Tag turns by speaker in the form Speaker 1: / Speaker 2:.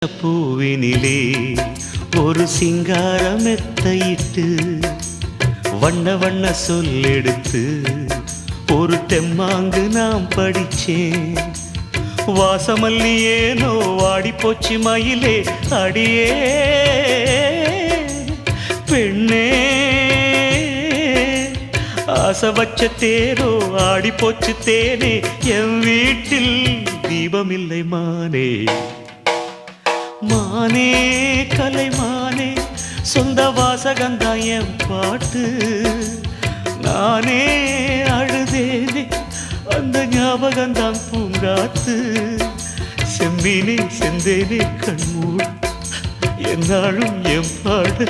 Speaker 1: பூவினிலே ஒரு சிங்கார மெத்தையிட்டு வண்ண வண்ண சொல்லெடுத்து ஒரு தெம்மாங்கு நாம் படிச்சேன். வாசமல்லி ஏனோ வாடி போச்சு மயிலே அடியே பெண்ணே, ஆசை வச்ச தேரோ ஆடி போச்சு தேனே, என் வீட்டில் தீபமில்லை மானே. மானே கலைமானே சொந்த வாசகந்தா என் பாட்டு, நானே அழுதேனே அந்த ஞாபகந்தான் பூங்காத்து. செம்மீனே செந்தேனே கண்மூடு என்னாலும் என் பாடு.